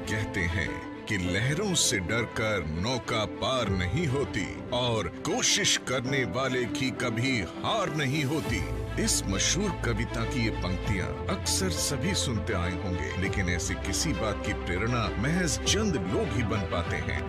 कहते हैं कि लहरों से डरकर नौका पार नहीं होती और कोशिश करने वाले की कभी हार नहीं होती। इस मशहूर कविता की ये पंक्तियां अक्सर सभी सुनते आए होंगे, लेकिन ऐसी किसी बात की प्रेरणा महज चंद लोग ही बन पाते हैं।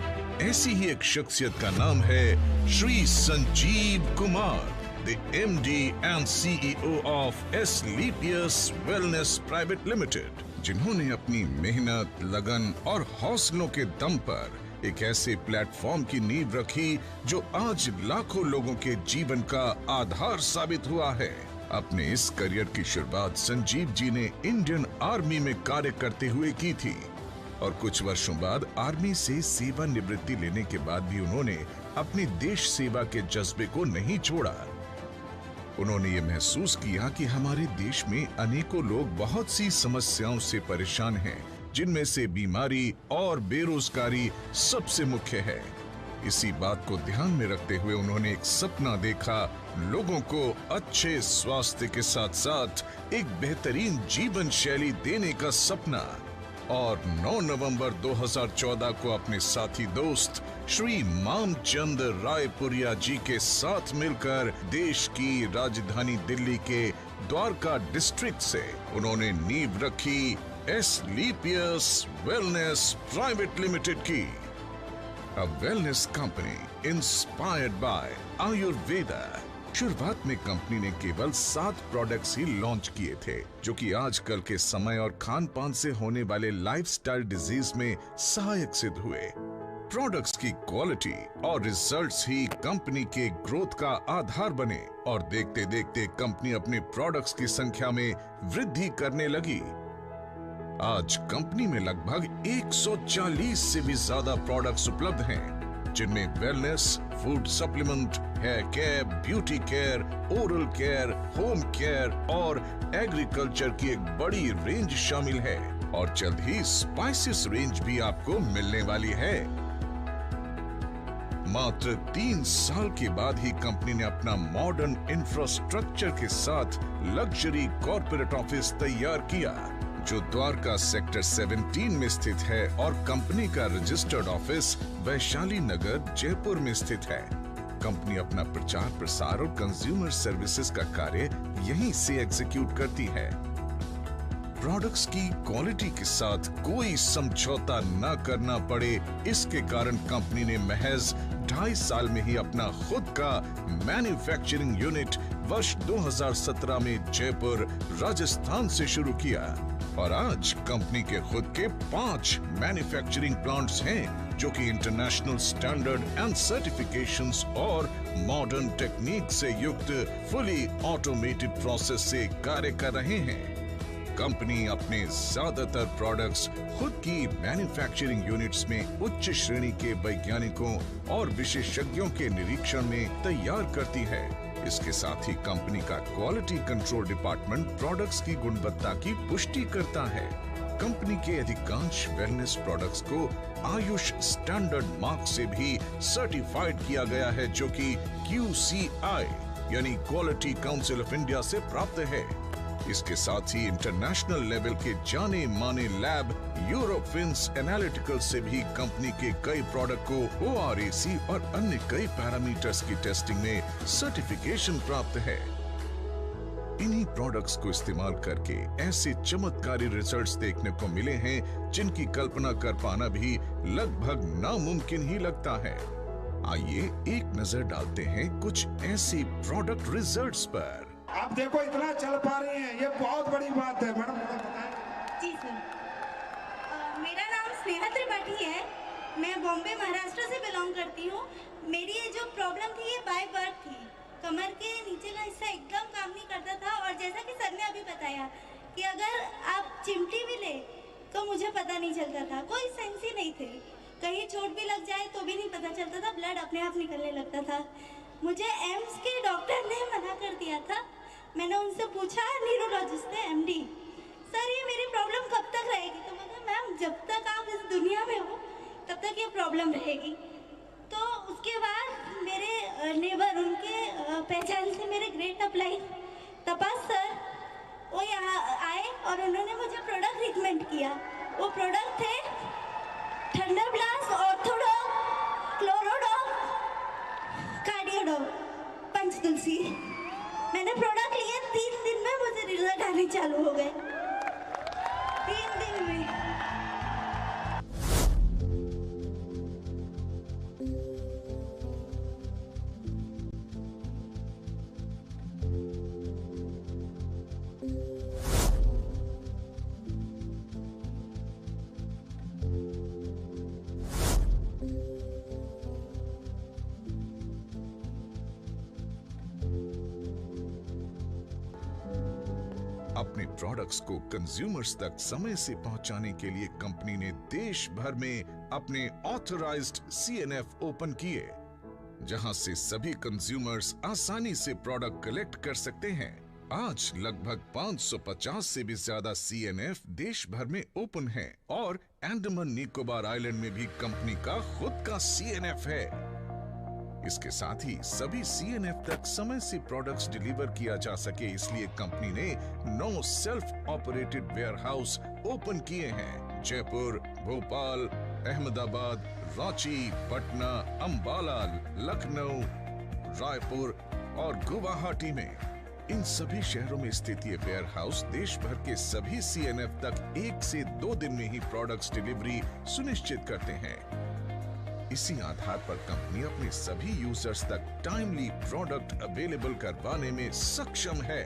ऐसी ही एक शख्सियत का नाम है Shri Sanjeev Kumar, the MD and CEO of Asclepius Wellness Private Limited, जिन्होंने अपनी मेहनत, लगन और हौसलों के दम पर एक ऐसे प्लेटफॉर्म की नींव रखी जो आज लाखों लोगों के जीवन का आधार साबित हुआ है। अपने इस करियर की शुरुआत संजीव जी ने इंडियन आर्मी में कार्य करते हुए की थी और कुछ वर्षों बाद आर्मी से सेवानिवृत्ति लेने के बाद भी उन्होंने अपनी देश सेवा के जज्बे को नहीं छोड़ा। उन्होंने ये महसूस किया कि हमारे देश में अनेकों लोग बहुत सी समस्याओं से परेशान हैं, जिनमें से बीमारी और बेरोजगारी सबसे मुख्य है। इसी बात को ध्यान में रखते हुए उन्होंने एक सपना देखा, लोगों को अच्छे स्वास्थ्य के साथ साथ एक बेहतरीन जीवन शैली देने का सपना। और 9 नवंबर 2014 को अपने साथी दोस्त श्री मामचंद रायपुरिया जी के साथ मिलकर देश की राजधानी दिल्ली के द्वारका डिस्ट्रिक्ट से उन्होंने नींव रखी एस्क्लेपियस वेलनेस प्राइवेट लिमिटेड की, अ wellness company inspired by Ayurveda. शुरुआत में कंपनी ने केवल 7 प्रोडक्ट्स ही लॉन्च किए थे, जो कि आजकल के समय और खान पान से होने वाले लाइफस्टाइल डिजीज में सहायक सिद्ध हुए। प्रोडक्ट्स की क्वालिटी और रिजल्ट्स ही कंपनी के ग्रोथ का आधार बने और देखते देखते कंपनी अपने प्रोडक्ट्स की संख्या में वृद्धि करने लगी। आज कंपनी में लगभग 140 से भी ज्यादा प्रोडक्ट्स उपलब्ध हैं, जिनमें wellness, food supplement, hair care, beauty care, oral care, home care और एग्रीकल्चर की एक बड़ी रेंज शामिल है और जल्द ही स्पाइसेस रेंज भी आपको मिलने वाली है। मात्र 3 साल के बाद ही कंपनी ने अपना मॉडर्न इंफ्रास्ट्रक्चर के साथ लग्जरी कॉर्पोरेट ऑफिस तैयार किया, जो द्वारका सेक्टर 17 में स्थित है और कंपनी का रजिस्टर्ड ऑफिस वैशाली नगर जयपुर में स्थित है। कंपनी अपना प्रचार प्रसार और कंज्यूमर सर्विसेज का कार्य यहीं से एग्जीक्यूट करती है। प्रोडक्ट्स की क्वालिटी के साथ कोई समझौता न करना पड़े, इसके कारण कंपनी ने महज 2.5 साल में ही अपना खुद का मैन्युफैक्चरिंग यूनिट वर्ष 2017 में जयपुर, राजस्थान से शुरू किया और आज कंपनी के खुद के 5 मैन्युफैक्चरिंग प्लांट्स हैं, जो कि इंटरनेशनल स्टैंडर्ड एंड सर्टिफिकेशंस और मॉडर्न टेक्निक से युक्त फुली ऑटोमेटेड प्रोसेस से कार्य कर रहे हैं। कंपनी अपने ज्यादातर प्रोडक्ट्स खुद की मैन्युफैक्चरिंग यूनिट्स में उच्च श्रेणी के वैज्ञानिकों और विशेषज्ञों के निरीक्षण में तैयार करती है। इसके साथ ही कंपनी का क्वालिटी कंट्रोल डिपार्टमेंट प्रोडक्ट्स की गुणवत्ता की पुष्टि करता है। कंपनी के अधिकांश वेलनेस प्रोडक्ट्स को आयुष स्टैंडर्ड मार्क से भी सर्टिफाइड किया गया है, जो कि QCI यानी क्वालिटी काउंसिल ऑफ इंडिया से प्राप्त है। इसके साथ ही इंटरनेशनल लेवल के जाने माने लैब यूरोफिन्स एनालिटिकल से भी कंपनी के कई प्रोडक्ट को ORAC और अन्य कई पैरामीटर्स की टेस्टिंग में सर्टिफिकेशन प्राप्त है। इन्हीं प्रोडक्ट्स को इस्तेमाल करके ऐसे चमत्कारी रिजल्ट्स देखने को मिले हैं, जिनकी कल्पना कर पाना भी लगभग नामुमकिन ही लगता है। आइए एक नजर डालते हैं कुछ ऐसे प्रोडक्ट रिजल्ट्स पर। आप देखो इतना चल पा रही हैं, ये बहुत बड़ी बात है। मैडम जी सर, मेरा नाम स्नेहा त्रिपाठी है। मैं बॉम्बे महाराष्ट्र से बिलोंग करती हूँ। मेरी ये जो प्रॉब्लम थी ये बाय बर्थ थी। कमर के नीचे का हिस्सा एकदम काम नहीं करता था और जैसा कि सर ने अभी बताया कि अगर आप चिमटी भी ले तो मुझे पता नहीं चलता था, कोई सेंस ही नहीं थे। कहीं चोट भी लग जाए तो भी नहीं पता चलता था, ब्लड अपने आप निकलने लगता था। मुझे एम्स के डॉक्टर ने मना कर दिया था। मैंने उनसे पूछा, न्यूरोलॉजिस्ट ने, MD, सर ये मेरी प्रॉब्लम कब तक रहेगी? तो मतलब मैम जब तक आप इस दुनिया में हो तब तक ये प्रॉब्लम रहेगी। तो उसके बाद मेरे नेबर, उनके पहचान से मेरे ग्रेट अप्लाई तपास सर, वो यहाँ आए और उन्होंने मुझे प्रोडक्ट रिकमेंड किया। वो प्रोडक्ट थे थंडर ब्लास्ट, ऑर्थोडॉक, क्लोरोडॉक, कार्डियोडॉक, पंचतुलसी। मैंने प्रोडक्ट लिए 3 दिन में मुझे रिजल्ट आने चालू हो गए। 3 दिन में। अपने प्रोडक्ट्स को कंज्यूमर्स तक समय से पहुंचाने के लिए कंपनी ने देश भर में अपने ऑथराइज्ड CNF ओपन किए, जहां से सभी कंज्यूमर्स आसानी से प्रोडक्ट कलेक्ट कर सकते हैं। आज लगभग 550 से भी ज्यादा CNF देश भर में ओपन हैं और अंडमान निकोबार आइलैंड में भी कंपनी का खुद का CNF है। इसके साथ ही सभी CNF तक समय से प्रोडक्ट्स डिलीवर किया जा सके, इसलिए कंपनी ने 9 सेल्फ ऑपरेटेड वेयरहाउस ओपन किए हैं। जयपुर, भोपाल, अहमदाबाद, रांची, पटना, अंबाला, लखनऊ, रायपुर और गुवाहाटी में। इन सभी शहरों में स्थित ये वेयरहाउस देश भर के सभी CNF तक 1 से 2 दिन में ही प्रोडक्ट्स डिलीवरी सुनिश्चित करते हैं। इसी आधार पर कंपनी अपने सभी यूजर्स तक टाइमली प्रोडक्ट अवेलेबल करवाने में सक्षम है।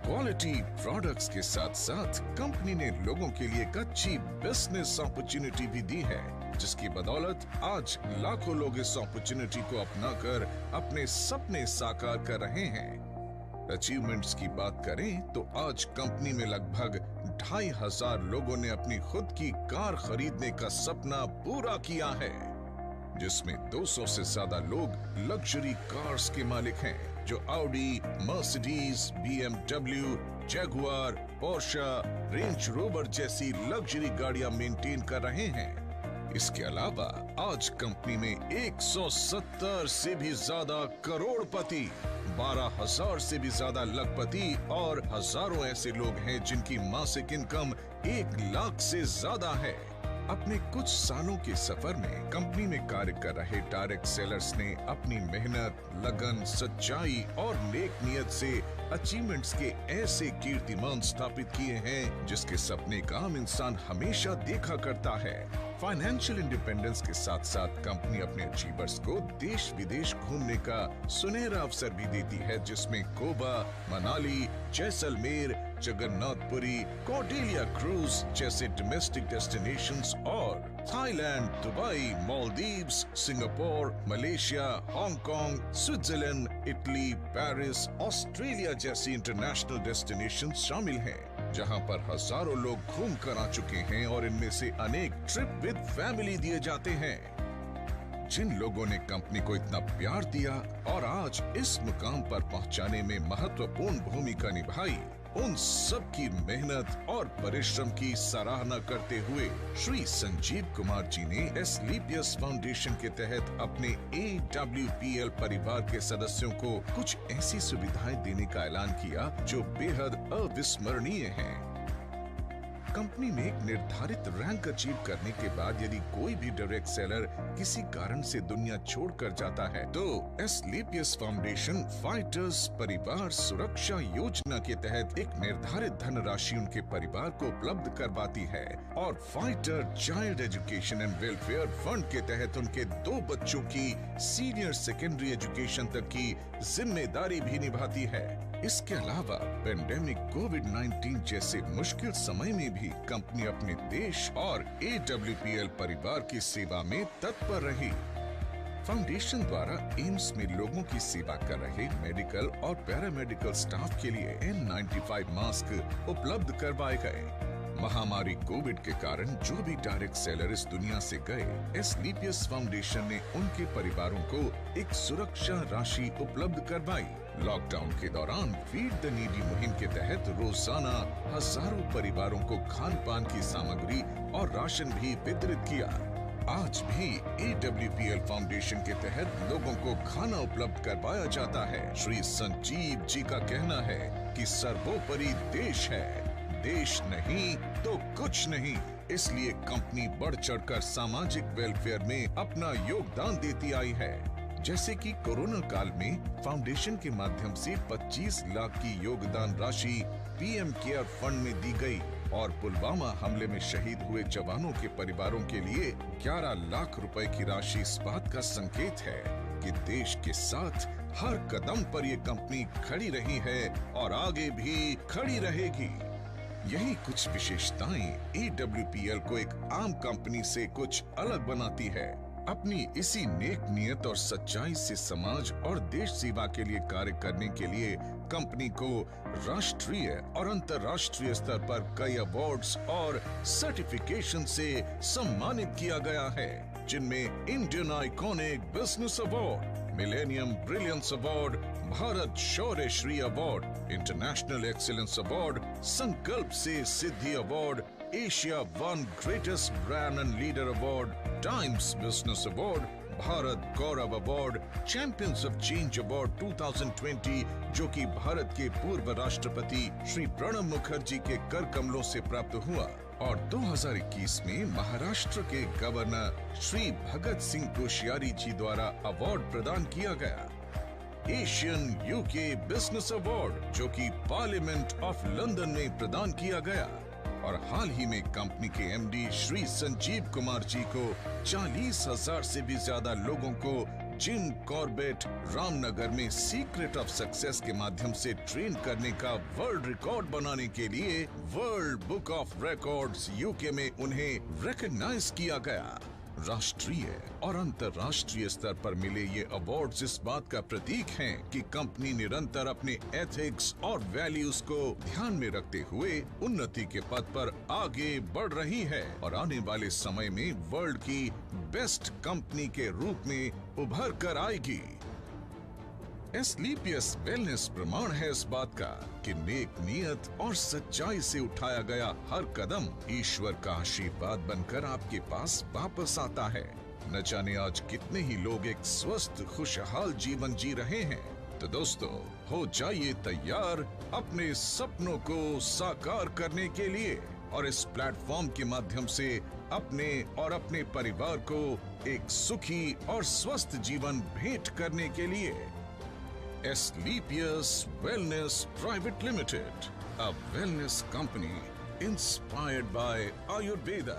क्वालिटी प्रोडक्ट्स के साथ साथ कंपनी ने लोगों के लिए एक अच्छी बिजनेस अपॉर्चुनिटी भी दी है, जिसकी बदौलत आज लाखों लोग इस अपॉर्चुनिटी को अपनाकर अपने सपने साकार कर रहे हैं। अचीवमेंट्स की बात करें तो आज कंपनी में लगभग 2500 लोगों ने अपनी खुद की कार खरीदने का सपना पूरा किया है, जिसमें 200 से ज्यादा लोग लग्जरी कार्स के मालिक हैं, जो Audi, Mercedes, BMW, Jaguar, Portia, range rover जैसी लग्जरी गाड़ियां मेंटेन कर रहे हैं। इसके अलावा आज कंपनी में 170 से भी ज्यादा करोड़पति, 12,000 से भी ज्यादा लखपति और हजारों ऐसे लोग हैं जिनकी मासिक इनकम 1 लाख से ज्यादा है। अपने कुछ सालों के सफर में कंपनी में कार्य कर रहे डायरेक्ट सेलर्स ने अपनी मेहनत, लगन, सच्चाई और नेक नियत से अचीवमेंट्स के ऐसे कीर्तिमान स्थापित किए हैं जिसके सपने का आम इंसान हमेशा देखा करता है। फाइनेंशियल इंडिपेंडेंस के साथ साथ कंपनी अपने अचीवर्स को देश विदेश घूमने का सुनहरा अवसर भी देती है, जिसमें गोवा, मनाली, जैसलमेर, जगन्नाथपुरी, कॉर्डेलिया क्रूज जैसे डोमेस्टिक डेस्टिनेशंस और Thailand, Dubai, Maldives, Singapore, Malaysia, Hong Kong, Switzerland, Italy, Paris, Australia जैसी इंटरनेशनल डेस्टिनेशंस शामिल हैं, जहां पर हजारों लोग घूम कर आ चुके हैं और इनमें से अनेक ट्रिप विद फैमिली दिए जाते हैं। जिन लोगों ने कंपनी को इतना प्यार दिया और आज इस मुकाम पर पहुंचाने में महत्वपूर्ण भूमिका निभाई, उन सब की मेहनत और परिश्रम की सराहना करते हुए श्री संजीव कुमार जी ने एस्क्लेपियस फाउंडेशन के तहत अपने AWPL परिवार के सदस्यों को कुछ ऐसी सुविधाएं देने का ऐलान किया जो बेहद अविस्मरणीय हैं। कंपनी में एक निर्धारित रैंक अचीव करने के बाद यदि कोई भी डायरेक्ट सेलर किसी कारण से दुनिया छोड़कर जाता है, तो एस्क्लेपियस फाउंडेशन फाइटर्स परिवार सुरक्षा योजना के तहत एक निर्धारित धनराशि उनके परिवार को उपलब्ध करवाती है और fighter child education and welfare fund के तहत उनके 2 बच्चों की सीनियर सेकेंडरी एजुकेशन तक की जिम्मेदारी भी निभाती है। इसके अलावा पेंडेमिक कोविड-19 जैसे मुश्किल समय में भी कंपनी अपने देश और AWPL परिवार की सेवा में तत्पर रही। फाउंडेशन द्वारा एम्स में लोगों की सेवा कर रहे मेडिकल और पैरामेडिकल स्टाफ के लिए N95 मास्क उपलब्ध करवाए गए। महामारी कोविड के कारण जो भी डायरेक्ट सेलर इस दुनिया से गए, एस्क्लेपियस फाउंडेशन ने उनके परिवारों को एक सुरक्षा राशि उपलब्ध करवाई। लॉकडाउन के दौरान फीड द नीडी मुहिम के तहत रोजाना हजारों परिवारों को खान पान की सामग्री और राशन भी वितरित किया। आज भी AWPL फाउंडेशन के तहत लोगों को खाना उपलब्ध करवाया जाता है। श्री संजीव जी का कहना है कि सर्वोपरि देश है, देश नहीं तो कुछ नहीं। इसलिए कंपनी बढ़ चढ़कर सामाजिक वेलफेयर में अपना योगदान देती आई है। जैसे कि कोरोना काल में फाउंडेशन के माध्यम से 25 लाख की योगदान राशि पीएम केयर फंड में दी गई और पुलवामा हमले में शहीद हुए जवानों के परिवारों के लिए 11 लाख रुपए की राशि इस बात का संकेत है कि देश के साथ हर कदम पर ये कंपनी खड़ी रही है और आगे भी खड़ी रहेगी। यही कुछ विशेषताएं AWPL को एक आम कंपनी से कुछ अलग बनाती है। अपनी इसी नेक नियत और सच्चाई से समाज और देश सेवा के लिए कार्य करने के लिए कंपनी को राष्ट्रीय और अंतर्राष्ट्रीय स्तर पर कई अवार्ड्स और सर्टिफिकेशन से सम्मानित किया गया है, जिनमें Indian iconic business award, millennium brilliance award, Bharat Shaurya Shri award, international excellence award, Sankalp से Siddhi award, Asia one greatest brand and leader award, Times business award, Bharat Gaurav award, champions of change award 2020 जो कि भारत के पूर्व राष्ट्रपति श्री प्रणब मुखर्जी के कर कमलों से प्राप्त हुआ, और 2021 में महाराष्ट्र के गवर्नर श्री भगत सिंह कोश्यारी जी द्वारा अवार्ड प्रदान किया गया। एशियन यूके बिजनेस अवार्ड जो कि पार्लियामेंट ऑफ लंदन में प्रदान किया गया, और हाल ही में कंपनी के एमडी श्री संजीव कुमार जी को 40,000 से भी ज्यादा लोगों को जिम कॉर्बेट रामनगर में सीक्रेट ऑफ सक्सेस के माध्यम से ट्रेन करने का वर्ल्ड रिकॉर्ड बनाने के लिए world book of records UK में उन्हें रिकॉग्नाइज किया गया। राष्ट्रीय और अंतर्राष्ट्रीय स्तर पर मिले ये अवार्ड्स इस बात का प्रतीक हैं कि कंपनी निरंतर अपने एथिक्स और वैल्यूज को ध्यान में रखते हुए उन्नति के पथ पर आगे बढ़ रही है और आने वाले समय में वर्ल्ड की बेस्ट कंपनी के रूप में उभर कर आएगी। एस्क्लेपियस वेलनेस प्रमाण है इस बात का कि नेक नियत और सच्चाई से उठाया गया हर कदम ईश्वर का आशीर्वाद बनकर आपके पास वापस आता है। न जाने आज कितने ही लोग एक स्वस्थ खुशहाल जीवन जी रहे हैं। तो दोस्तों, हो जाइए तैयार अपने सपनों को साकार करने के लिए और इस प्लेटफॉर्म के माध्यम से अपने और अपने परिवार को एक सुखी और स्वस्थ जीवन भेंट करने के लिए। Asclepius Wellness Private Limited, a wellness company inspired by Ayurveda.